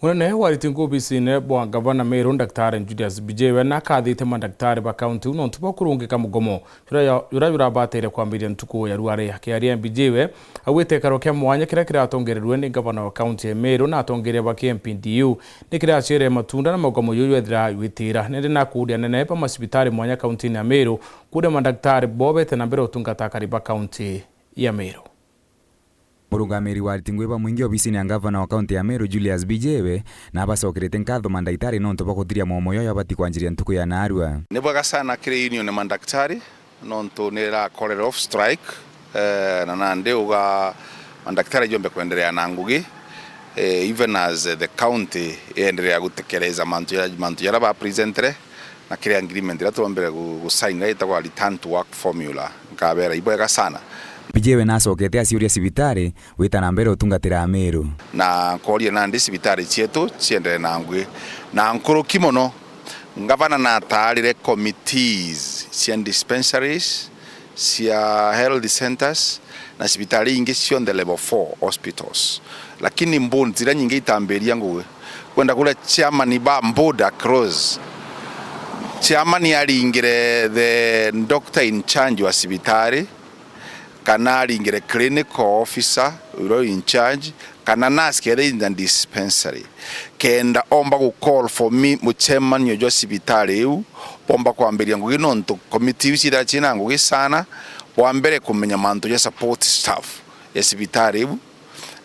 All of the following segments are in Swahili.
Munene wa ritingu bisine bwa gavana Meru Daktari Julius Bijewe nakathite madaktari ba county uno ntuba kurungika mugomo yura batere kwambiria ntuku ya ruare akiaria Bijewe awite karo kya mwanya kira kiratongererwe ni gavana wa county ya Meru na atongere ba KMPDU ni kira chere matunda na mugomo yuyu ethira witira nende na kudia nene pa masibitari mwanya county ya Meru kude madaktari bobete na mbere utungata kariba county ya Meru. Murugamiri wa ritingu iba mwingi obisini ya gavana wa county ya Meru Julius Bijewe na abacokerete nkatho mandaitari nontu bakuthiria momoyo yabati kwanjiria ntuku ya narua. Ni bwega sana kire union ya mandaktari nontu nira call off strike na nande uga mandaktari jombe kuendelea na ngugi even as the county endelea gutekeleza mantu yara ba presentere na kire agreement ira tuombere gusign ita kwa return to work formula nkabera ibwega sana. Bijewe nacokete aciuria cibitari wita na mbere utungatira Meru na koria nandi cibitari cietu ciendere na ngui na nkuruki muno ngavana na taarire committees cia dispensaries cia health centers na cibitari ingi cionde level 4 hospitals lakini mbuni zira nyingi itambiria ngui kwenda kule chairman ba mboda cross chairman yaringire the doctor in charge wa cibitari kana aringire clinical officer uro in charge kana nurse kere in the dispensary kenda omba ku call for me mu chairman yo cibitari eu omba kwambiria ngugi nontu committee cira china ngugi sana wambere kumenya mantu ya support staff ya cibitari eu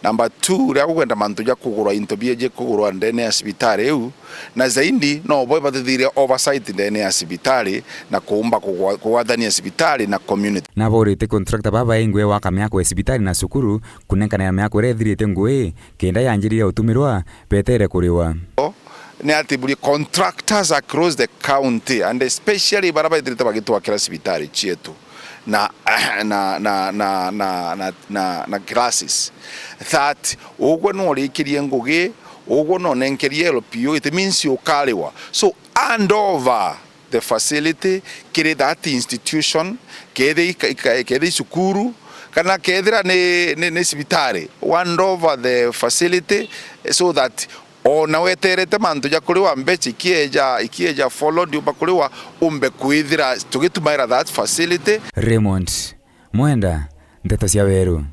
number 2 ria kwenda mantu ya kugurwa intobie je kugurwa ndene ya cibitari eu na zaidi no boy bathiria oversight ndene ya cibitari na kuumba kuwathania cibitari na community na borite contractor baba ingwe wa kamyako ya cibitari na cukuru kunenkana ya myako rethirite ngwe kenda yanjirire utumirwa petere kuriwa ni atibuli contractors across the county and especially baraba idirite bagitwakira cibitari cietu na classes that ugwe no rikirie ngugi ugwe no nenkerie LPO it means you kaliwa so hand over the facility kire that institution kede sukuru kana kedira ne cibitari hand over the facility so that ona weterete mantu ya kuliwa mbechi ikieja followed uba kuliwa umbe kuithira tugitumaira that facility. Raymond Mwenda, Ndeto cia Weru.